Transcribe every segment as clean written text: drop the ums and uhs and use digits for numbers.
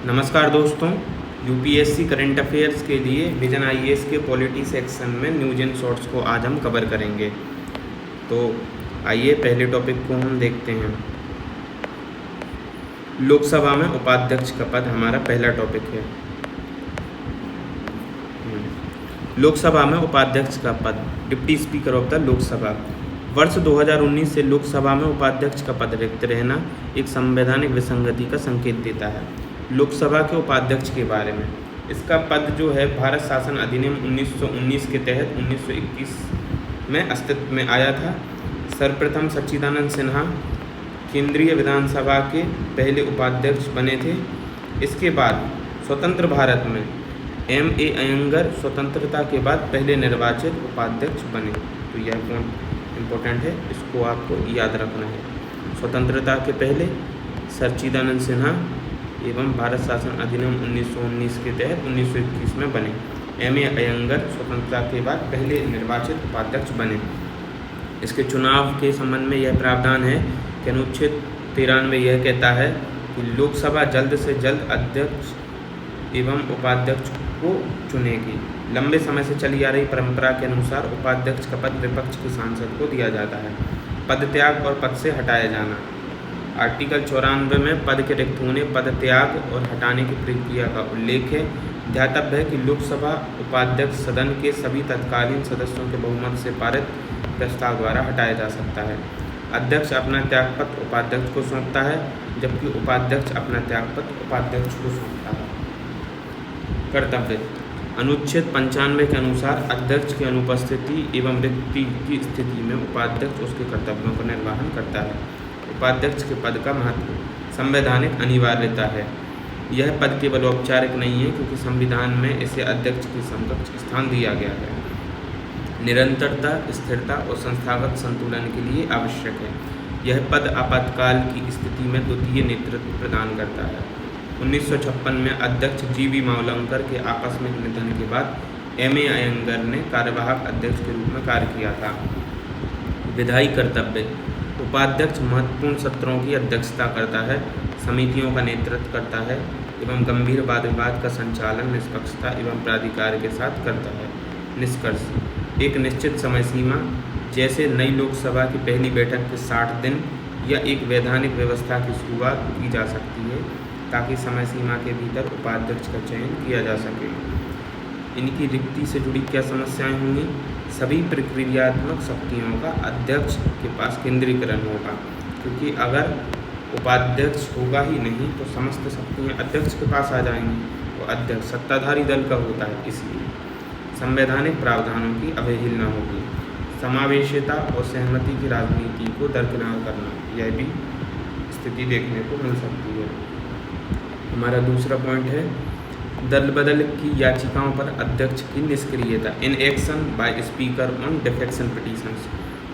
नमस्कार दोस्तों, UPSC current affairs के लिए विजन आईएएस के पॉलिटी सेक्शन में न्यूज एंड शॉर्ट्स को आज हम कवर करेंगे। तो आइए पहले टॉपिक को हम देखते हैं। लोकसभा में उपाध्यक्ष का पद हमारा पहला टॉपिक है। लोकसभा में उपाध्यक्ष का पद, deputy speaker of the Lok Sabha. वर्ष 2019 से लोकसभा में उपाध्यक्ष का पद रिक्त रहना एक संवैधानिक विसंगति का संकेत देता है। लोकसभा के उपाध्यक्ष के बारे में, इसका पद जो है भारत शासन अधिनियम 1919 के तहत 1921 में अस्तित्व में आया था। सर्वप्रथम सच्चिदानंद सिन्हा केंद्रीय विधानसभा के पहले उपाध्यक्ष बने थे। इसके बाद स्वतंत्र भारत में M.A. अयंगर स्वतंत्रता के बाद पहले निर्वाचित उपाध्यक्ष बने। तो यह पॉइंट इम्पोर्टेंट है, इसको आपको याद रखना है। स्वतंत्रता के पहले सच्चिदानंद सिन्हा एवं भारत शासन अधिनियम 1919 के तहत 1921 में बने। M.A. अयंगर स्वतंत्रता के बाद पहले निर्वाचित उपाध्यक्ष बने। इसके चुनाव के संबंध में यह प्रावधान है कि अनुच्छेद 93 यह कहता है कि लोकसभा जल्द से जल्द अध्यक्ष एवं उपाध्यक्ष को चुनेगी। लंबे समय से चली आ रही परंपरा के अनुसार उपाध्यक्ष का पद विपक्ष के सांसद को दिया जाता है। पद त्याग और पद से हटाया जाना, आर्टिकल 94 में पद के रिक्त होने, पद त्याग और हटाने की प्रक्रिया का उल्लेख है। ध्यातव्य है कि लोकसभा उपाध्यक्ष सदन के सभी तत्कालीन सदस्यों के बहुमत से पारित प्रस्ताव द्वारा हटाया जा सकता है। अध्यक्ष अपना त्यागपत्र उपाध्यक्ष को सौंपता है, जबकि उपाध्यक्ष अपना त्यागपत्र उपाध्यक्ष को सौंपता है। कर्तव्य, अनुच्छेद 95 के अनुसार अध्यक्ष की अनुपस्थिति एवं रिक्ति की स्थिति में उपाध्यक्ष उसके कर्तव्यों का निर्वहन करता है। उपाध्यक्ष के पद का महत्व, संवैधानिक अनिवार्यता है। यह पद केवल औपचारिक नहीं है, क्योंकि संविधान में इसे अध्यक्ष के समकक्ष स्थान दिया गया है। निरंतरता, स्थिरता और संस्थागत संतुलन के लिए आवश्यक है। यह पद आपातकाल की स्थिति में द्वितीय नेतृत्व प्रदान करता है। 1956 में अध्यक्ष G.V. मावलंकर के आकस्मिक निधन के बाद M.A. अयंगर ने कार्यवाहक अध्यक्ष के रूप में कार्य किया था। विधायी कर्तव्य, उपाध्यक्ष महत्वपूर्ण सत्रों की अध्यक्षता करता है, समितियों का नेतृत्व करता है एवं गंभीर वाद विवाद का संचालन निष्पक्षता एवं प्राधिकार के साथ करता है। निष्कर्ष, एक निश्चित समय सीमा, जैसे नई लोकसभा की पहली बैठक के 60 दिन या एक वैधानिक व्यवस्था की शुरुआत की जा सकती है, ताकि समय सीमा के भीतर उपाध्यक्ष का चयन किया जा सके। इनकी रिक्ति से जुड़ी क्या समस्याएं होंगी? सभी प्रक्रियात्मक शक्तियों का अध्यक्ष के पास केंद्रीकरण होगा, क्योंकि अगर उपाध्यक्ष होगा ही नहीं तो समस्त शक्तियां अध्यक्ष के पास आ जाएंगी। तो अध्यक्ष सत्ताधारी दल का होता है, इसलिए संवैधानिक प्रावधानों की अवहेलना होगी। समावेशिता और सहमति की राजनीति को दरकिनार करना, यह भी स्थिति देखने को मिल सकती है। हमारा दूसरा पॉइंट है दल बदल की याचिकाओं पर अध्यक्ष की निष्क्रियता, in action by speaker on defection petitions.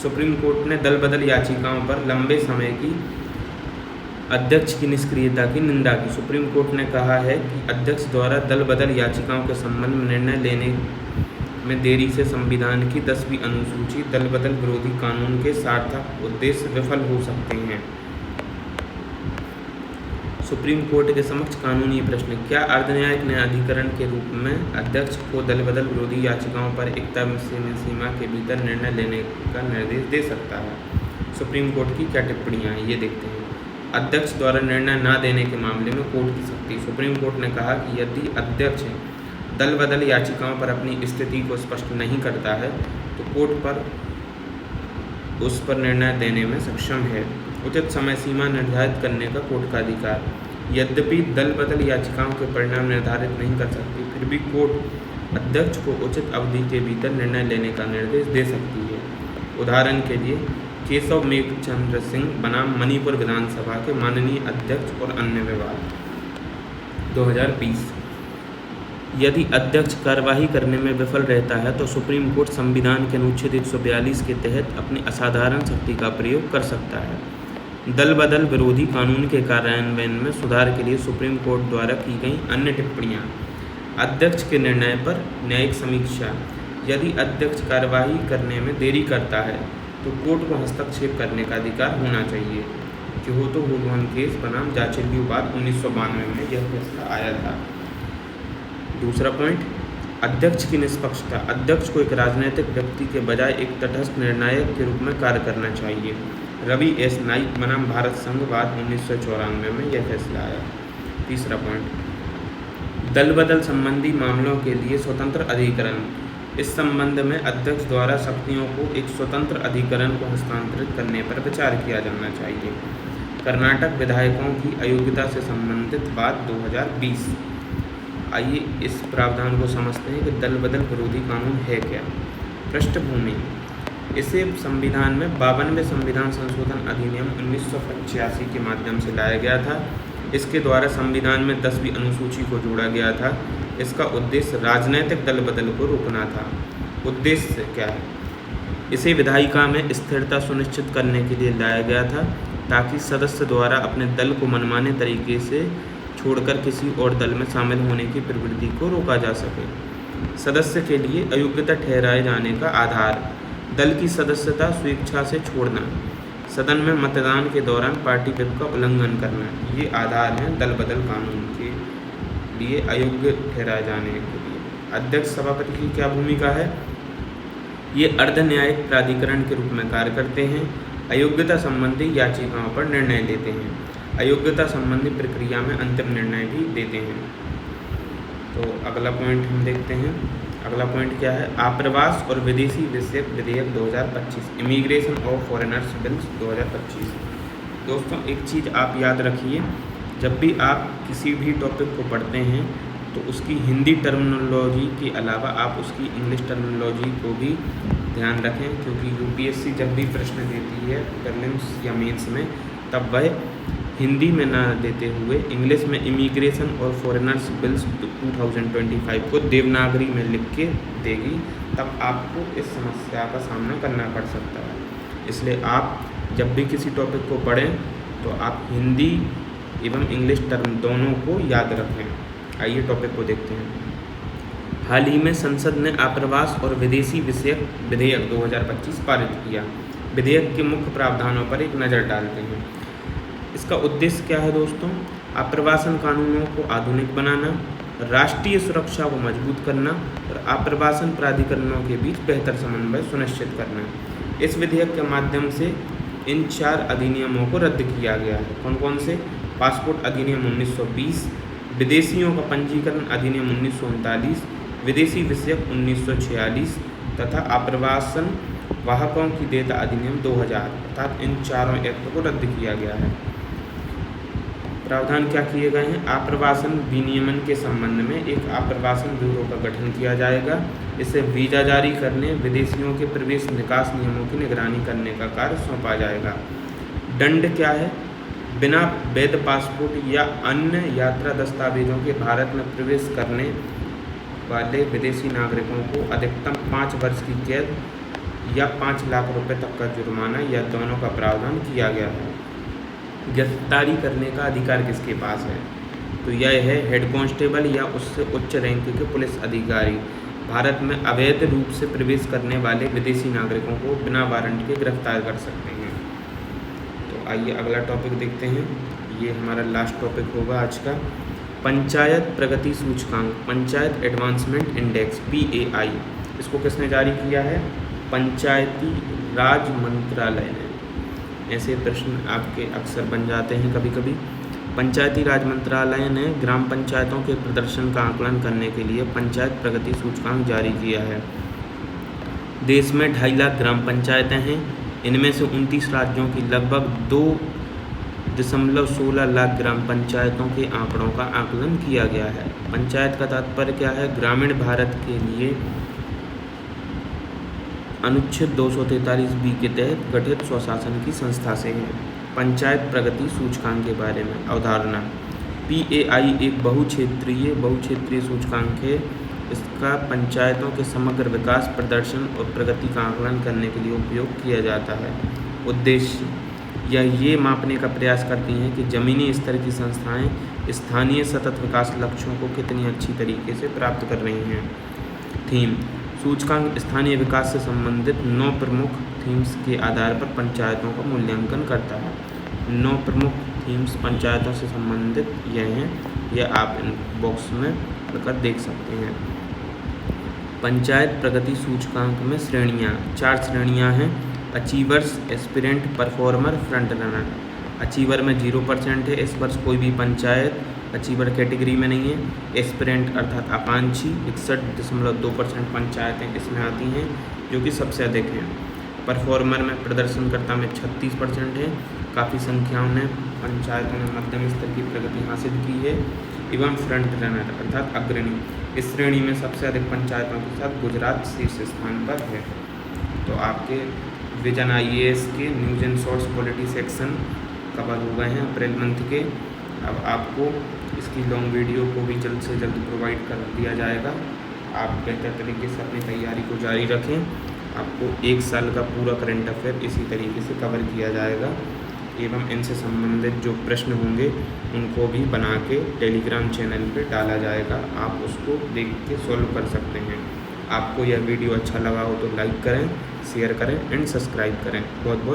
Supreme court ने दल बदल याचिकाओं पर लंबे समय की अध्यक्ष की निष्क्रियता की निंदा की। सुप्रीम कोर्ट ने कहा है कि अध्यक्ष द्वारा दल बदल याचिकाओं के संबंध में निर्णय लेने में देरी से संविधान की 10वीं अनुसूची दल बदल विरोधी कानून के सार्थक उद्देश्य विफल हो सकते हैं। सुप्रीम कोर्ट के समक्ष कानूनी प्रश्न, क्या अर्धन्यायिक न्यायाधिकरण के रूप में अध्यक्ष को दल बदल विरोधी याचिकाओं पर एकता सीमा के भीतर निर्णय लेने का निर्देश दे सकता है? सुप्रीम कोर्ट की क्या टिप्पणियां हैं, ये देखते हैं। अध्यक्ष द्वारा निर्णय न देने के मामले में कोर्ट की शक्ति, सुप्रीम कोर्ट ने कहा कि यदि अध्यक्ष दल बदल याचिकाओं पर अपनी स्थिति को स्पष्ट नहीं करता है तो कोर्ट उस पर निर्णय देने में सक्षम है। उचित समय सीमा निर्धारित करने का कोर्ट का अधिकार, यद्यपि दल बदल याचिकाओं के परिणाम निर्धारित नहीं कर सकती, फिर भी कोर्ट अध्यक्ष को उचित अवधि के भीतर निर्णय लेने का निर्देश दे सकती है। उदाहरण के लिए केशव मेघचंद्र सिंह बनाम मणिपुर विधानसभा के माननीय अध्यक्ष और अन्य विवाद। 2020, यदि अध्यक्ष कार्यवाही करने में विफल रहता है तो सुप्रीम कोर्ट संविधान के अनुच्छेद 142 के तहत अपनी असाधारण शक्ति का प्रयोग कर सकता है। दल बदल विरोधी कानून के कार्यान्वयन में सुधार के लिए सुप्रीम कोर्ट द्वारा की गई अन्य टिप्पणियां। अध्यक्ष के निर्णय पर न्यायिक समीक्षा, यदि अध्यक्ष कार्यवाही करने में देरी करता है तो कोर्ट को हस्तक्षेप करने का अधिकार होना चाहिए। क्योटो हुडवन केस बनाम जाचिल्लीवाद 1992 में यह फैसला आया था। दूसरा पॉइंट, अध्यक्ष की निष्पक्षता। अध्यक्ष को एक राजनीतिक व्यक्ति के बजाय एक तटस्थ निर्णायक के रूप में कार्य करना चाहिए। रवि एस नाइक बनाम भारत संघवाद 1994 में यह फैसला आया। तीसरा पॉइंट, दल बदल संबंधी मामलों के लिए स्वतंत्र अधिकरण। इस संबंध में अध्यक्ष द्वारा शक्तियों को एक स्वतंत्र अधिकरण को हस्तांतरित करने पर विचार किया जाना चाहिए। कर्नाटक विधायकों की अयोग्यता से संबंधित बात 2020। आइए इस प्रावधान को समझते हैं कि दल बदल विरोधी कानून है क्या। पृष्ठभूमि, इसे संविधान में 52वें संविधान संशोधन अधिनियम 1985 के माध्यम से लाया गया था। इसके द्वारा संविधान में 10वीं अनुसूची को जोड़ा गया था। इसका उद्देश्य राजनीतिक दल बदल को रोकना था। उद्देश्य क्या है? इसे विधायिका में स्थिरता सुनिश्चित करने के लिए लाया गया था, ताकि सदस्य द्वारा अपने दल को मनमाने तरीके से छोड़कर किसी और दल में शामिल होने की प्रवृत्ति को रोका जा सके। सदस्य के लिए अयोग्यता ठहराए जाने का आधार, दल की सदस्यता स्वेच्छा से छोड़ना, सदन में मतदान के दौरान पार्टी व्हिप का उल्लंघन करना, ये आधार हैं दल बदल कानून के लिए अयोग्य ठहराए जाने के लिए। अध्यक्ष सभापति की क्या भूमिका है? ये अर्ध न्यायिक प्राधिकरण के रूप में कार्य करते हैं। अयोग्यता संबंधी याचिकाओं पर निर्णय लेते हैं। अयोग्यता संबंधी प्रक्रिया में अंतिम निर्णय भी देते हैं। तो अगला पॉइंट हम देखते हैं। अगला पॉइंट क्या है? आप्रवास और विदेशी विषयक विधेयक 2025, इमिग्रेशन ऑफ फॉरेनर्स बिल्स 2025। दोस्तों एक चीज़ आप याद रखिए, जब भी आप किसी भी टॉपिक को पढ़ते हैं तो उसकी हिंदी टर्मिनोलॉजी के अलावा आप उसकी इंग्लिश टर्मिनोलॉजी को भी ध्यान रखें, क्योंकि यूपीएससी जब भी प्रश्न देती है प्रीलिम्स या मेंस में, तब वह हिंदी में ना देते हुए इंग्लिश में इमिग्रेशन और फॉरेनर्स बिल्स 2025 को देवनागरी में लिख के देगी। तब आपको इस समस्या का सामना करना पड़ सकता है। इसलिए आप जब भी किसी टॉपिक को पढ़ें तो आप हिंदी एवं इंग्लिश टर्म दोनों को याद रखें। आइए टॉपिक को देखते हैं। हाल ही में संसद ने आप्रवास और विदेशी विषयक विधेयक 2025 पारित किया। विधेयक के मुख्य प्रावधानों पर एक नज़र डालते हैं। इसका उद्देश्य क्या है दोस्तों? आप्रवासन कानूनों को आधुनिक बनाना, राष्ट्रीय सुरक्षा को मजबूत करना और आप्रवासन प्राधिकरणों के बीच बेहतर समन्वय सुनिश्चित करना। इस विधेयक के माध्यम से इन 4 अधिनियमों को रद्द किया गया है। कौन कौन से? पासपोर्ट अधिनियम 1920, विदेशियों का पंजीकरण अधिनियम 1939, विदेशी विषयक 1946 तथा आप्रवासन वाहकों की देयता अधिनियम 2000, अर्थात इन चारों एक्ट को रद्द किया गया है। प्रावधान क्या किए गए हैं? आप्रवासन विनियमन के संबंध में एक आप्रवासन ब्यूरो का गठन किया जाएगा। इसे वीज़ा जारी करने, विदेशियों के प्रवेश निकास नियमों की निगरानी करने का कार्य सौंपा जाएगा। दंड क्या है? बिना वैध पासपोर्ट या अन्य यात्रा दस्तावेजों के भारत में प्रवेश करने वाले विदेशी नागरिकों को अधिकतम 5 वर्ष की कैद या 5 लाख रुपए तक का जुर्माना या दोनों का प्रावधान किया गया है। गिरफ्तारी करने का अधिकार किसके पास है? तो यह है हेड कांस्टेबल या उससे उच्च रैंक के पुलिस अधिकारी भारत में अवैध रूप से प्रवेश करने वाले विदेशी नागरिकों को बिना वारंट के गिरफ्तार कर सकते हैं। तो आइए अगला टॉपिक देखते हैं। ये हमारा लास्ट टॉपिक होगा आज का। पंचायत प्रगति सूचकांक, पंचायत एडवांसमेंट इंडेक्स PAI, इसको किसने जारी किया है? पंचायती राज मंत्रालय ने। ऐसे प्रश्न आपके अक्सर बन जाते हैं कभी कभी। पंचायती राज मंत्रालय ने ग्राम पंचायतों के प्रदर्शन का आकलन करने के लिए पंचायत प्रगति सूचकांक जारी किया है। देश में 2.5 लाख ग्राम पंचायतें हैं। इनमें से 29 राज्यों की लगभग 2.16 लाख ग्राम पंचायतों के आंकड़ों का आकलन किया गया है। पंचायत का तात्पर्य क्या है? ग्रामीण भारत के लिए अनुच्छेद 243B के तहत गठित स्वशासन की संस्था से है। पंचायत प्रगति सूचकांक के बारे में अवधारणा। PAI एक बहुक्षेत्रीय सूचकांक है। इसका पंचायतों के समग्र विकास, प्रदर्शन और प्रगति का आकलन करने के लिए उपयोग किया जाता है। उद्देश्य, यह ये मापने का प्रयास करती हैं कि ज़मीनी स्तर की संस्थाएं स्थानीय सतत विकास लक्ष्यों को कितनी अच्छी तरीके से प्राप्त कर रही हैं। थीम, सूचकांक स्थानीय विकास से संबंधित 9 प्रमुख थीम्स के आधार पर पंचायतों का मूल्यांकन करता है। 9 प्रमुख थीम्स पंचायतों से संबंधित यह हैं, यह आप इन बॉक्स में पढ़कर देख सकते हैं। पंचायत प्रगति सूचकांक में श्रेणियाँ, 4 श्रेणियाँ हैं। Achievers, aspirant, performer, front runner. Achiever में 0% है, इस वर्ष कोई भी पंचायत अचीवर कैटेगरी में नहीं है। एस्पिरेंट अर्थात आकांक्षी 61.2% पंचायतें इसमें आती हैं, जो कि सबसे अधिक हैं। परफॉर्मर में प्रदर्शनकर्ता में 36% है, काफ़ी संख्याओं ने पंचायतों ने मध्यम स्तर की प्रगति हासिल की है। एवं फ्रंट रनर अर्थात अग्रणी, इस श्रेणी में सबसे अधिक पंचायतों के साथ गुजरात शीर्ष स्थान पर है। तो आपके विजन IAS के news and shorts polity section cover हो गए हैं अप्रैल मंथ के। अब आपको इसकी लॉन्ग वीडियो को भी जल्द से जल्द प्रोवाइड कर दिया जाएगा। आप बेहतर तरीके से अपनी तैयारी को जारी रखें। आपको 1 साल का पूरा करंट अफेयर इसी तरीके से कवर किया जाएगा एवं इनसे संबंधित जो प्रश्न होंगे उनको भी बना के टेलीग्राम चैनल पे डाला जाएगा। आप उसको देख के सॉल्व कर सकते हैं। आपको यह वीडियो अच्छा लगा हो तो लाइक करें, शेयर करें एंड सब्सक्राइब करें। बहुत बहुत